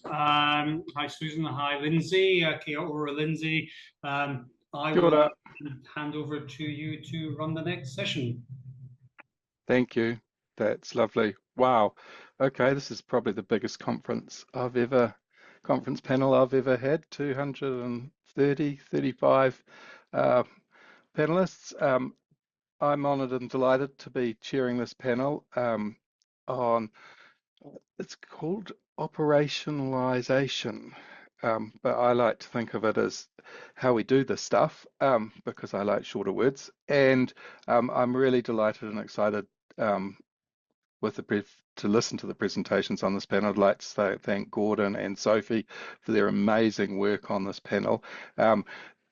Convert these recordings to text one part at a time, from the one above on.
good. Hi, Susan. Hi, Lindsay. Kia ora, Lindsay. I Kia will ora. hand over to you to run the next session. Thank you. That's lovely. Wow. Okay, this is probably the biggest conference panel I've ever had. 230, 35 panelists. I'm honoured and delighted to be chairing this panel on, it's called operationalization. But I like to think of it as how we do this stuff because I like shorter words. And I'm really delighted and excited to listen to the presentations on this panel. I'd like to thank Gordon and Sophie for their amazing work on this panel.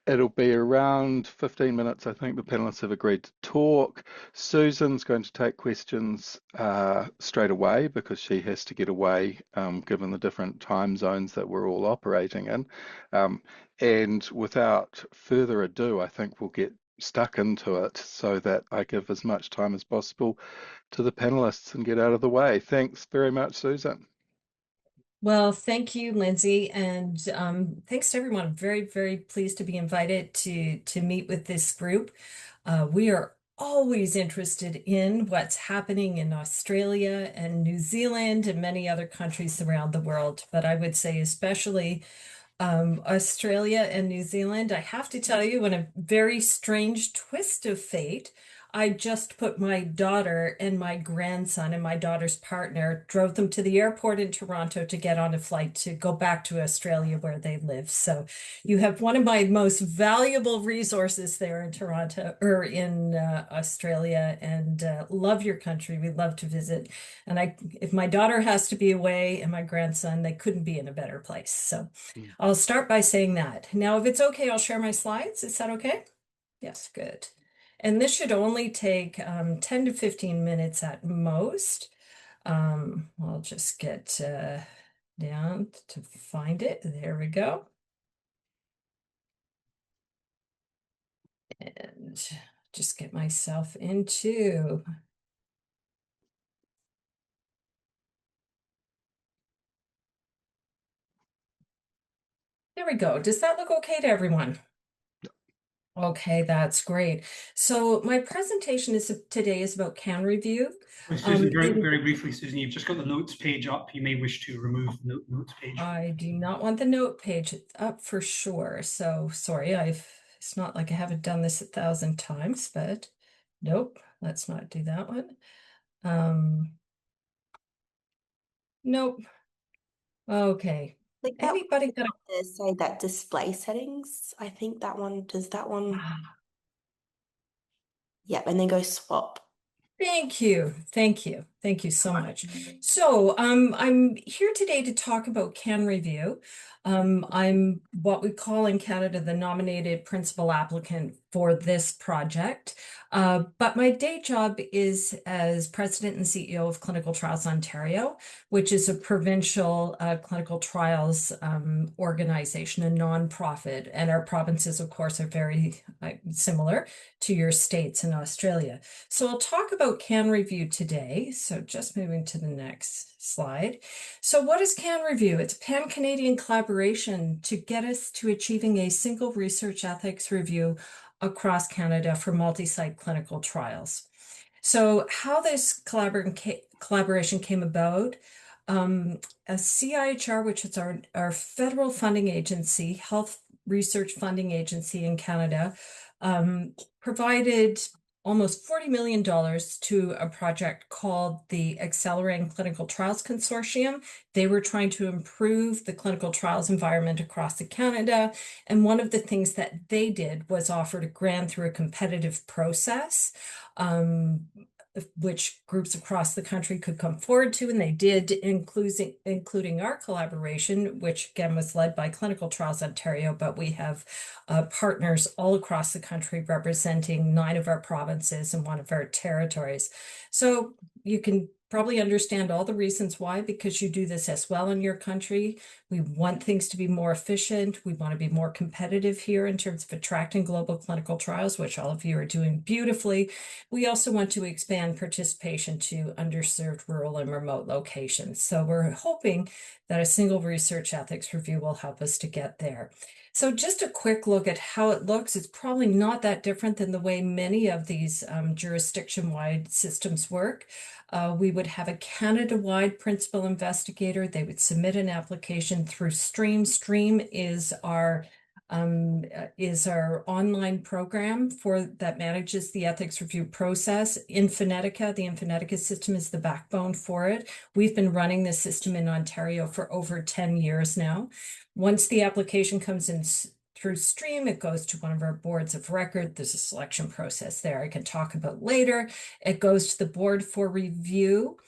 It'll be around 15 minutes. I think the panelists have agreed to talk. Susan's going to take questions straight away because she has to get away given the different time zones that we're all operating in. And without further ado, I think we'll get stuck into it so that I give as much time as possible to the panelists and get out of the way. Thanks very much, Susan. Well, thank you, Lindsay, and thanks to everyone. I'm very, very pleased to be invited to meet with this group. We are always interested in what's happening in Australia and New Zealand and many other countries around the world, but I would say especially Australia and New Zealand. I have to tell you, in a very strange twist of fate, I just put my daughter and my grandson and my daughter's partner, drove them to the airport in Toronto to get on a flight to go back to Australia where they live. So you have one of my most valuable resources there in Toronto or in Australia, and love your country. We love to visit. And if my daughter has to be away and my grandson, they couldn't be in a better place. So I'll start by saying that. Now, if it's okay, I'll share my slides. Is that okay? Yes, good. And this should only take 10 to 15 minutes at most. I'll just get down to find it. There we go. And just get myself into. There we go. Does that look okay to everyone? Okay, that's great. So my presentation today is about canReview. Susan, very briefly, Susan, you've just got the notes page up. You may wish to remove the notes page. I do not want the note page up for sure. So sorry, it's not like I haven't done this 1,000 times, but nope, let's not do that one. Nope. Okay. Like that Anybody got to say that display settings? I think that one does that one. Yep, and then go swap. Thank you. Thank you. Thank you so much. So I'm here today to talk about canReview. I'm what we call in Canada the nominated principal applicant for this project. But my day job is as president and CEO of Clinical Trials Ontario, which is a provincial clinical trials organization, a nonprofit. And our provinces, of course, are very similar to your states in Australia. So I'll talk about canReview today. So just moving to the next slide. So what is canReview? It's a pan-Canadian collaboration to get us to achieving a single research ethics review across Canada for multi-site clinical trials. So how this collaboration came about, a CIHR, which is our federal funding agency, health research funding agency in Canada, provided almost $40 million to a project called the Accelerating Clinical Trials Consortium. They were trying to improve the clinical trials environment across Canada. And one of the things that they did was offered a grant through a competitive process, which groups across the country could come forward to, and they did, including our collaboration, which again was led by Clinical Trials Ontario, but we have partners all across the country representing 9 of our provinces and 1 of our territories. So you can probably understand all the reasons why, because you do this as well in your country. We want things to be more efficient. We want to be more competitive here in terms of attracting global clinical trials, which all of you are doing beautifully. We also want to expand participation to underserved rural and remote locations. So we're hoping that a single research ethics review will help us to get there. So just a quick look at how it looks. It's probably not that different than the way many of these jurisdiction-wide systems work. We would have a Canada-wide principal investigator. They would submit an application through Stream. Stream is our online program that manages the ethics review process. Infonetica, the Infonetica system is the backbone for it. We've been running this system in Ontario for over 10 years now. Once the application comes in through Stream, it goes to one of our boards of record. There's a selection process there I can talk about later. It goes to the board for review,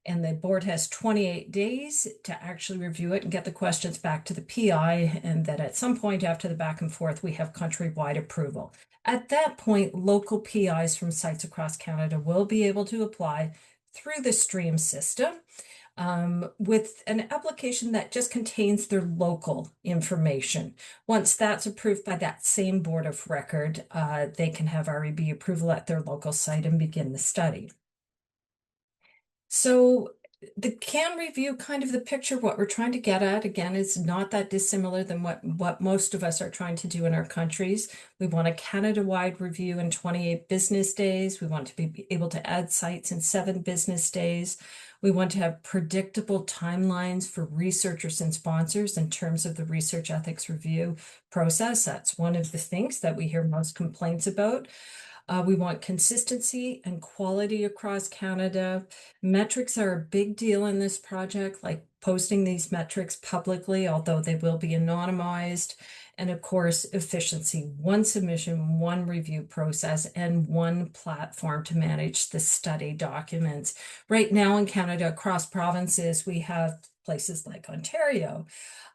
and the board has 28 days to actually review it and get the questions back to the PI. And then at some point after the back and forth, we have countrywide approval. At that point, local PIs from sites across Canada will be able to apply through the Stream system with an application that just contains their local information. Once that's approved by that same board of record, they can have REB approval at their local site and begin the study. So the canReview, kind of the picture, what we're trying to get at, again, is not that dissimilar than what most of us are trying to do in our countries. We want a Canada-wide review in 28 business days. We want to be able to add sites in 7 business days. We want to have predictable timelines for researchers and sponsors in terms of the research ethics review process. That's one of the things that we hear most complaints about. We want consistency and quality across Canada. Metrics are a big deal in this project, like posting these metrics publicly, although they will be anonymized. And of course, efficiency, one submission, one review process, and one platform to manage the study documents. Right now in Canada, across provinces, we have places like Ontario,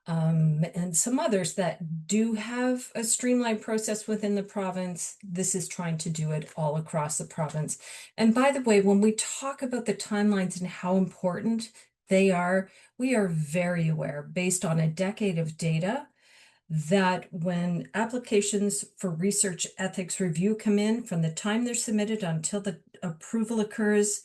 and some others that do have a streamlined process within the province. This is trying to do it all across the province. And by the way, when we talk about the timelines and how important they are, we are very aware, based on a decade of data, that when applications for research ethics review come in, from the time they're submitted until the approval occurs,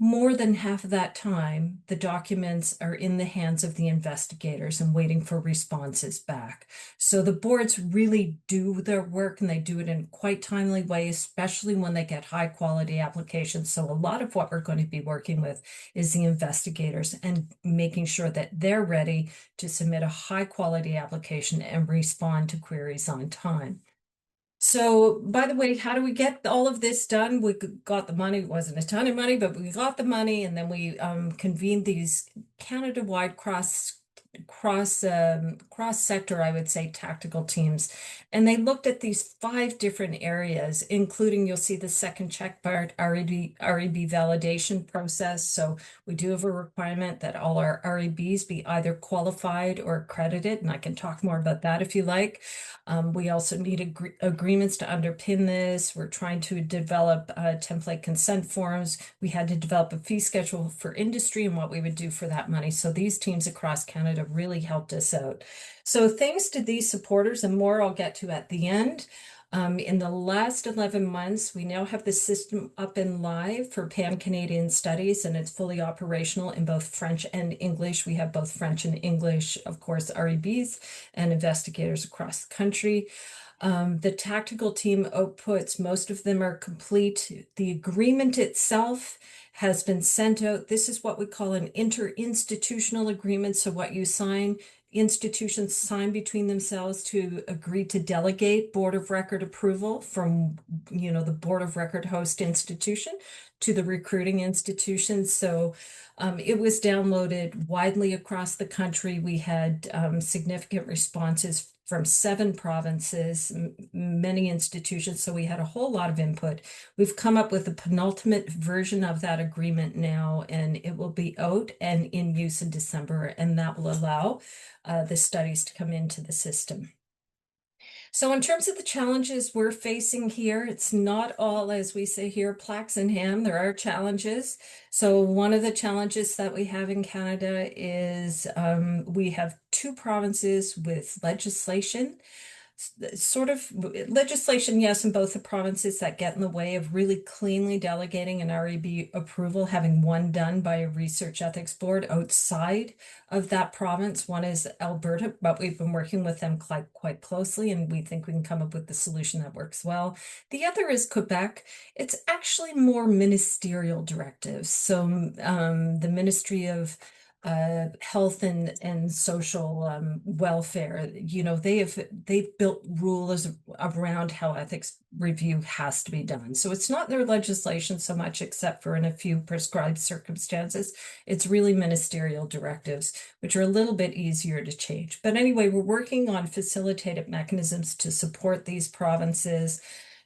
more than half of that time, the documents are in the hands of the investigators and waiting for responses back. So the boards really do their work, and they do it in quite timely way, especially when they get high quality applications. So a lot of what we're going to be working with is the investigators and making sure that they're ready to submit a high quality application and respond to queries on time. So, by the way, how do we get all of this done? We got the money. It wasn't a ton of money, but we got the money, and then we convened these Canada-wide cross-sector, I would say, tactical teams. And they looked at these 5 different areas, including, you'll see the second check part, REB validation process. So we do have a requirement that all our REBs be either qualified or accredited, and I can talk more about that if you like. We also need agreements to underpin this. We're trying to develop template consent forms. We had to develop a fee schedule for industry and what we would do for that money. So these teams across Canada really helped us out. So thanks to these supporters, and more I'll get to at the end. In the last 11 months, we now have the system up and live for Pan-Canadian studies, and it's fully operational in both French and English. We have both French and English, of course, REBs and investigators across the country. The tactical team outputs, most of them are complete. The agreement itself has been sent out. This is what we call an interinstitutional agreement. So what you sign, institutions sign between themselves to agree to delegate board of record approval from, the board of record host institution to the recruiting institution. So it was downloaded widely across the country. We had significant responses from 7 provinces, many institutions. So we had a whole lot of input. We've come up with a penultimate version of that agreement now, and it will be out and in use in December, and that will allow the studies to come into the system. So in terms of the challenges we're facing here, it's not all, as we say here, plaques and ham. There are challenges. So one of the challenges that we have in Canada is we have 2 provinces with legislation. Sort of legislation, yes, in both the provinces that get in the way of really cleanly delegating an REB approval, having one done by a research ethics board outside of that province. One is Alberta, but we've been working with them quite closely, and we think we can come up with the solution that works well. The other is Quebec. It's actually more ministerial directives. So the Ministry of health and social welfare, you know, they've built rules around how ethics review has to be done. So it's not their legislation so much, except for in a few prescribed circumstances. It's really ministerial directives, which are a little bit easier to change. But anyway, we're working on facilitated mechanisms to support these provinces.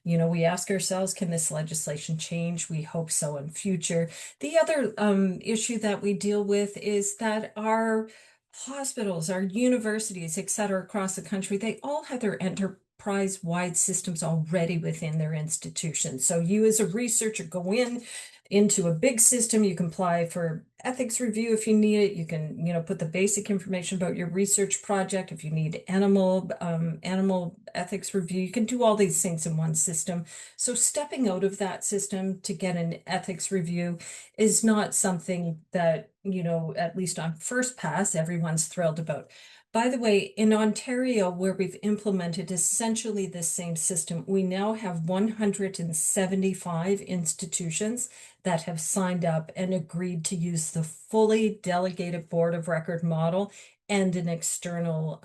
You know, we ask ourselves, can this legislation change? We hope so in future. The other issue that we deal with is that our hospitals, our universities, et cetera, across the country, they all have their enterprise-wide systems already within their institutions. So you as a researcher go into a big system, you can apply for ethics review if you need it. You can, you know, put the basic information about your research project. If you need animal ethics review, you can do all these things in one system. So stepping out of that system to get an ethics review is not something that, you know, at least on first pass, everyone's thrilled about. By the way, in Ontario, where we've implemented essentially the same system, we now have 175 institutions that have signed up and agreed to use the fully delegated board of record model and an external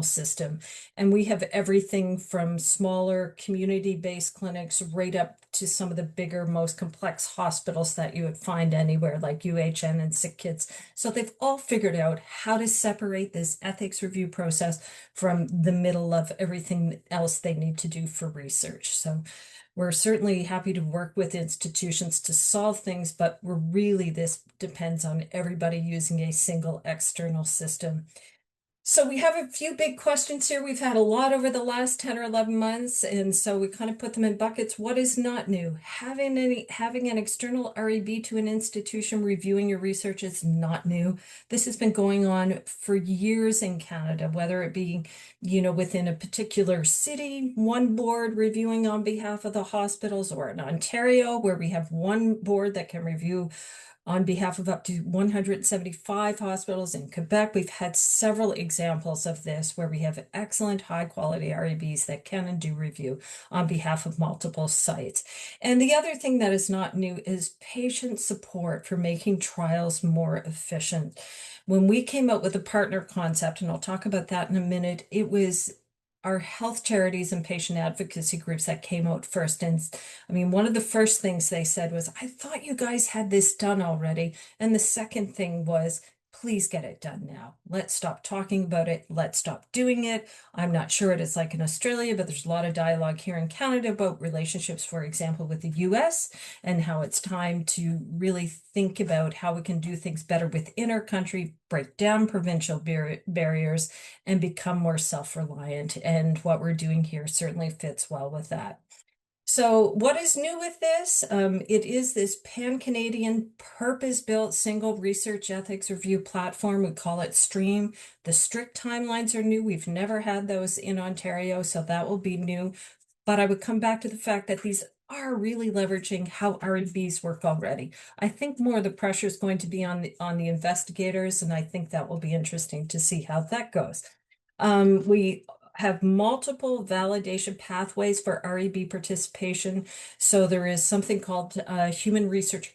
system. And we have everything from smaller community-based clinics right up to some of the bigger, most complex hospitals that you would find anywhere, like UHN and Sick Kids. So they've all figured out how to separate this ethics review process from the middle of everything else they need to do for research. So we're certainly happy to work with institutions to solve things, but this depends on everybody using a single external system. So we have a few big questions here. We've had a lot over the last 10 or 11 months, and so we kind of put them in buckets. What is not new? Having an external REB to an institution reviewing your research is not new. This has been going on for years in Canada, whether it be, you know, within a particular city, one board reviewing on behalf of the hospitals, or in Ontario, where we have one board that can review on behalf of up to 175 hospitals. In Quebec, we've had several examples of this where we have excellent high quality REBs that can and do review on behalf of multiple sites. And the other thing that is not new is patient support for making trials more efficient. When we came out with the partner concept, and I'll talk about that in a minute, it was our health charities and patient advocacy groups that came out first. And I mean, one of the first things they said was, I thought you guys had this done already. And the second thing was, please get it done now. Let's stop talking about it. Let's stop doing it. I'm not sure what it's like in Australia, but there's a lot of dialogue here in Canada about relationships, for example, with the US, and how it's time to really think about how we can do things better within our country, break down provincial barriers, and become more self-reliant. And what we're doing here certainly fits well with that. So what is new with this? It is this pan-Canadian purpose-built single research ethics review platform. We call it STREAM. The strict timelines are new. We've never had those in Ontario, so that will be new. But I would come back to the fact that these are really leveraging how REBs work already. I think more of the pressure is going to be on the investigators, and I think that will be interesting to see how that goes. We have multiple validation pathways for REB participation. So there is something called Human Research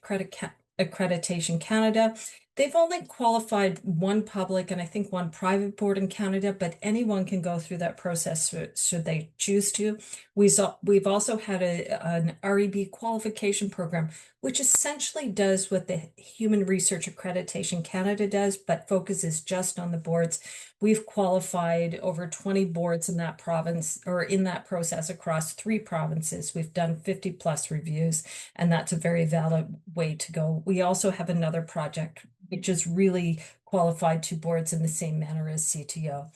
Accreditation Canada. They've only qualified one public and I think one private board in Canada, but anyone can go through that process should they choose to. We've also had an REB qualification program, which essentially does what the Human Research Accreditation Canada does, but focuses just on the boards. We've qualified over 20 boards in that province, or in that process, across 3 provinces. We've done 50 plus reviews, and that's a very valid way to go. We also have another project which is really qualified 2 boards in the same manner as CTO.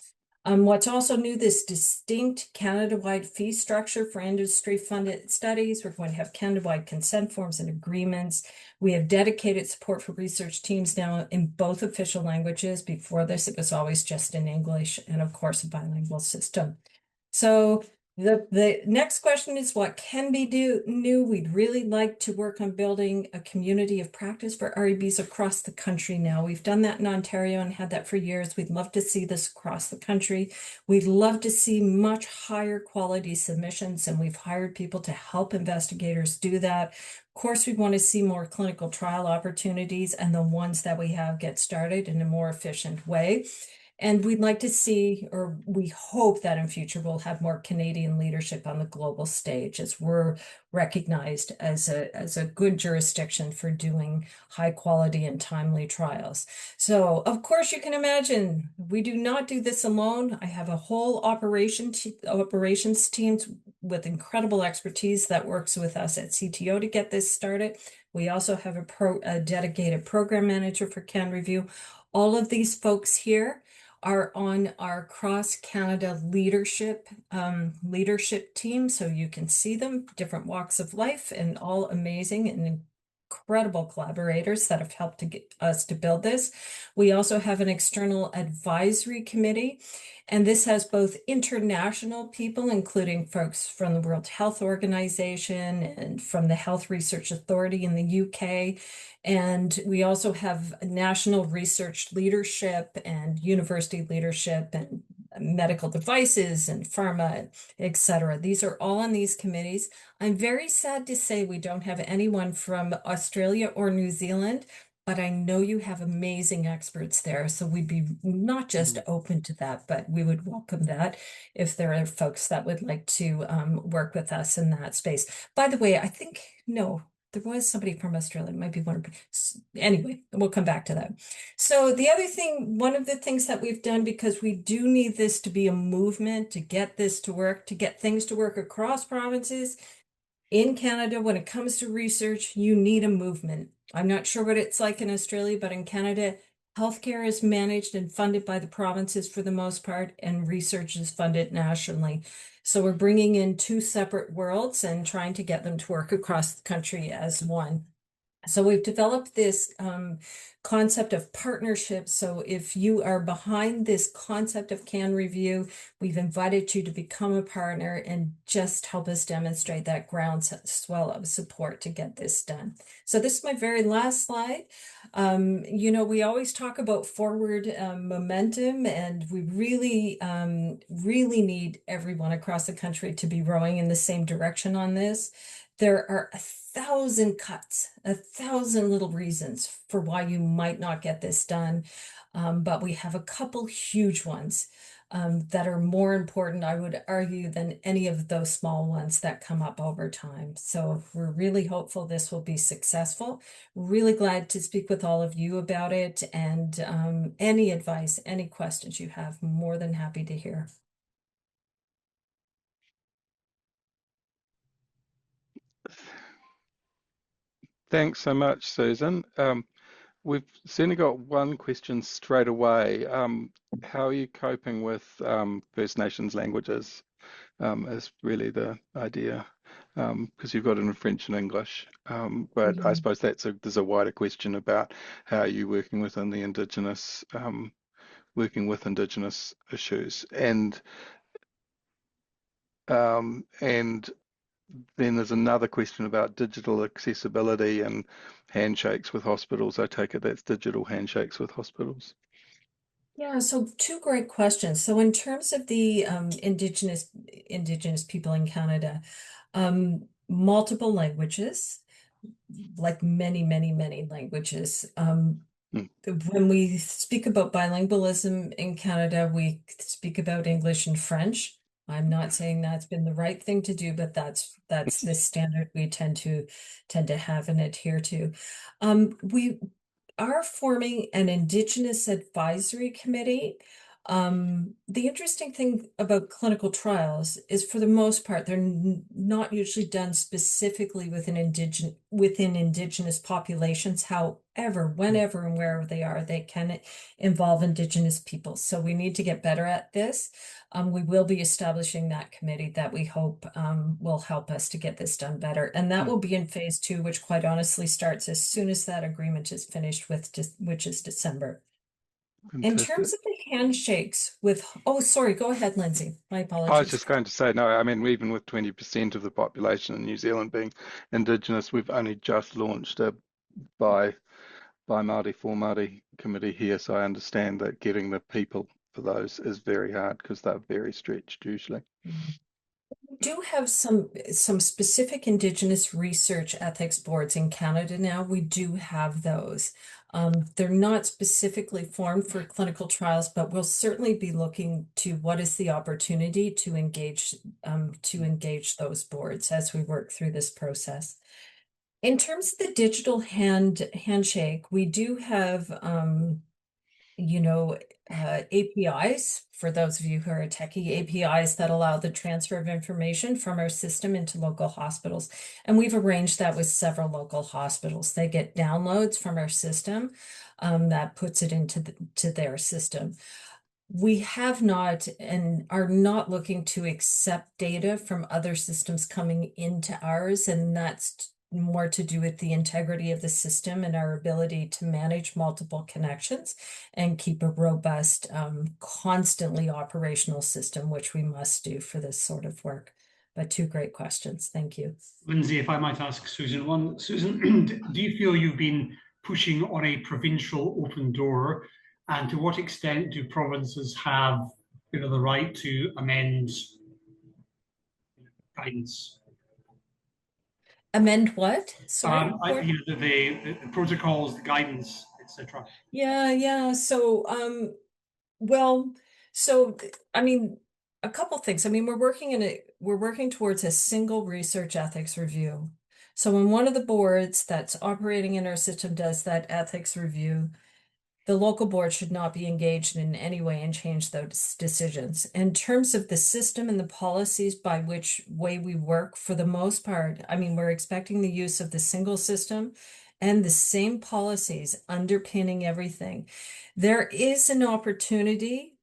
What's also new, this distinct Canada-wide fee structure for industry-funded studies. We're going to have Canada-wide consent forms and agreements. We have dedicated support for research teams now in both official languages. Before this, it was always just in English, and of course, a bilingual system. So the next question is, what can be new? We'd really like to work on building a community of practice for REBs across the country now. We've done that in Ontario and had that for years. We'd love to see this across the country. We'd love to see much higher quality submissions, and we've hired people to help investigators do that. Of course, we want to see more clinical trial opportunities, and the ones that we have get started in a more efficient way. And we'd like to see, or we hope that in future we'll have more Canadian leadership on the global stage, as we're recognized as a good jurisdiction for doing high quality and timely trials. So of course you can imagine, we do not do this alone. I have a whole operations teams with incredible expertise that works with us at CTO to get this started. We also have a dedicated program manager for canReview. All of these folks here are on our cross-Canada leadership team, so you can see them, different walks of life, and all amazing and incredible collaborators that have helped to get us to build this. We also have an external advisory committee, and this has both international people, including folks from the World Health Organization and from the Health Research Authority in the UK. And we also have national research leadership and university leadership and medical devices and pharma, etc. These are all on these committees. I'm very sad to say we don't have anyone from Australia or New Zealand, but I know you have amazing experts there. So we'd be not just open to that, but we would welcome that if there are folks that would like to work with us in that space. By the way, I think, no, there was somebody from Australia, it might be one. Anyway, we'll come back to that. So the other thing, one of the things that we've done, because we do need this to be a movement, to get this to work, to get things to work across provinces, in Canada, when it comes to research, you need a movement. I'm not sure what it's like in Australia, but in Canada, healthcare is managed and funded by the provinces for the most part, and research is funded nationally. So we're bringing in two separate worlds and trying to get them to work across the country as one. So we've developed this concept of partnership. So if you are behind this concept of canReview, we've invited you to become a partner and just help us demonstrate that groundswell of support to get this done. So this is my very last slide. You know, we always talk about forward momentum, and we really, really need everyone across the country to be rowing in the same direction on this. There are 1,000 cuts, 1,000 little reasons for why you might not get this done. But we have a couple huge ones that are more important, I would argue, than any of those small ones that come up over time. So we're really hopeful this will be successful. Really glad to speak with all of you about it, and any advice, any questions you have, more than happy to hear. Thanks so much, Susan. We've certainly got one question straight away. How are you coping with First Nations languages is really the idea, because you've got it in French and English. But I suppose there's a wider question about how are you working within the Indigenous, working with Indigenous issues. And then there's another question about digital accessibility and handshakes with hospitals. I take it that's digital handshakes with hospitals. Yeah, so two great questions. So in terms of the Indigenous people in Canada, multiple languages, like many languages. When we speak about bilingualism in Canada, we speak about English and French. I'm not saying that's been the right thing to do, but that's the standard we tend to have and adhere to. We are forming an Indigenous advisory committee. The interesting thing about clinical trials is, for the most part, they're not usually done specifically within Indigenous populations. wherever, whenever, and wherever they are, they can involve Indigenous people. So we need to get better at this. We will be establishing that committee that we hope will help us to get this done better. And that will be in phase 2, which quite honestly starts as soon as that agreement is finished with, which is December. In terms of the handshakes with, oh, sorry, go ahead, Lindsay. My apologies. I was just going to say, no, I mean, even with 20% of the population in New Zealand being Indigenous, we've only just launched a by Māori for Māori committee here. So I understand that getting the people for those is very hard because they're very stretched usually. We do have some specific Indigenous research ethics boards in Canada now. We do have those. They're not specifically formed for clinical trials, but we'll certainly be looking to what is the opportunity to engage those boards as we work through this process. In terms of the digital handshake, we do have APIs, for those of you who are techie, APIs that allow the transfer of information from our system into local hospitals. And we've arranged that with several local hospitals. They get downloads from our system that puts it into their system. We have not and are not looking to accept data from other systems coming into ours, and that's more to do with the integrity of the system and our ability to manage multiple connections and keep a robust, constantly operational system, which we must do for this sort of work. But 2 great questions. Thank you. Lindsay, if I might ask Susan one. Susan, do you feel you've been pushing on a provincial open door? And to what extent do provinces have the right to amend guidance? Amend what? Sorry. The protocols, the guidance, etc. Yeah. So, I mean, a couple things. I mean, we're working towards a single research ethics review. So when one of the boards that's operating in our system does that ethics review, the local board should not be engaged in any way and change those decisions. In terms of the system and the policies by which way we work, for the most part, I mean, we're expecting the use of the single system and the same policies underpinning everything. There is an opportunity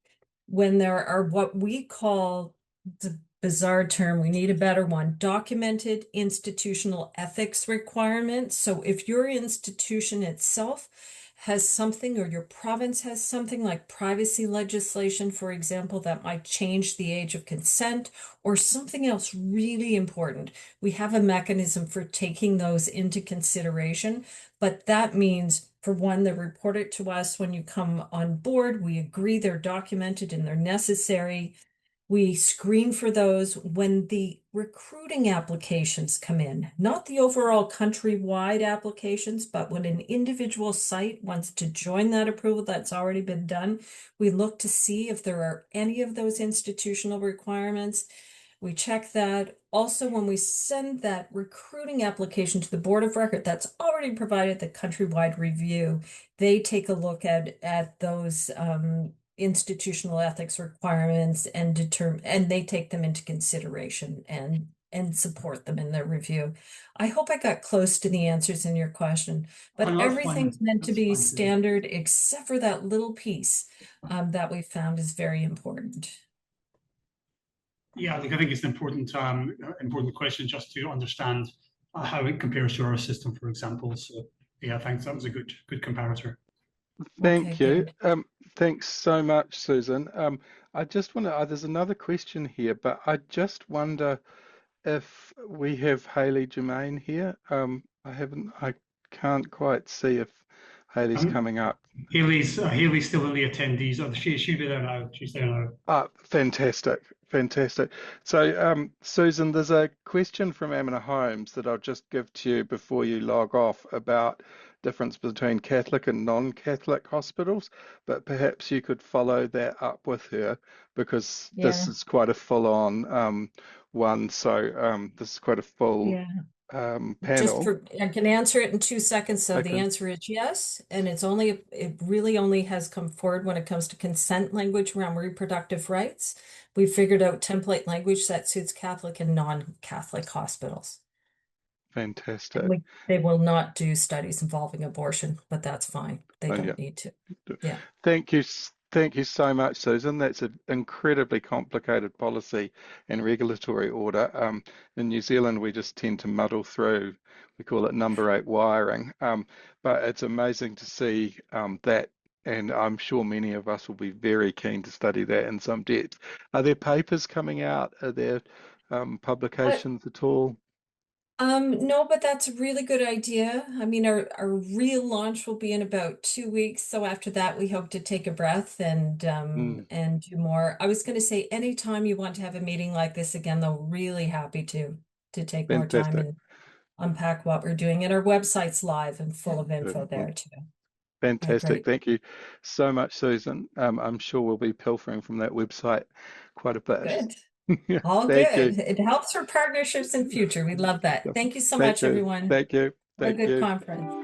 when there are what we call, the bizarre term, we need a better one, documented institutional ethics requirements. So if your institution itself has something, or your province has something like privacy legislation, for example, that might change the age of consent, or something else really important, we have a mechanism for taking those into consideration. But that means, for one, they report it to us when you come on board. We agree they're documented and they're necessary. We screen for those when the recruiting applications come in, not the overall countrywide applications, but when an individual site wants to join that approval that's already been done, we look to see if there are any of those institutional requirements. We check that. Also, when we send that recruiting application to the Board of Record that's already provided the countrywide review, they take a look at those institutional ethics requirements and they take them into consideration and support them in their review. I hope I got close to the answers in your question, but everything's meant to be standard except for that little piece that we found is very important. Yeah, look, I think it's an important question just to understand how it compares to our system, for example. So yeah, thanks. That was a good comparator. Thank you. Thanks so much, Susan. I just want to, there's another question here, but I just wonder if we have Hayley Germain here. I can't quite see if Hayley's coming up. Hayley's still in the attendees. Oh, she'll be there now. She's there now. Fantastic. So, Susan, there's a question from Amina Holmes that I'll just give to you before you log off about difference between Catholic and non-Catholic hospitals, but perhaps you could follow that up with her, because this is quite a full-on one. So this is quite a full panel. I can answer it in 2 seconds. So Okay. the answer is yes, and it really only has come forward when it comes to consent language around reproductive rights. We figured out template language that suits Catholic and non-Catholic hospitals. Fantastic. They will not do studies involving abortion, but that's fine. They Oh, don't yeah. need to. Yeah. Thank you. Thank you so much, Susan. That's an incredibly complicated policy and regulatory order. In New Zealand, we just tend to muddle through. We call it number 8 wiring. But it's amazing to see that, and I'm sure many of us will be very keen to study that in some depth. Are there papers coming out? Are there publications at all? No, but that's a really good idea. I mean, our real launch will be in about 2 weeks. So after that, we hope to take a breath and do more. I was going to say, anytime you want to have a meeting like this again, though, really happy to take more time Fantastic. and unpack what we're doing. And our website's live and full of info Beautiful. there too. Fantastic. Great. Thank you so much, Susan. I'm sure we'll be pilfering from that website quite a bit. Good. All Thank good. you. It helps for partnerships in future. We love that. Thank you so much, everyone. Thank you. Have a Thank good you. conference.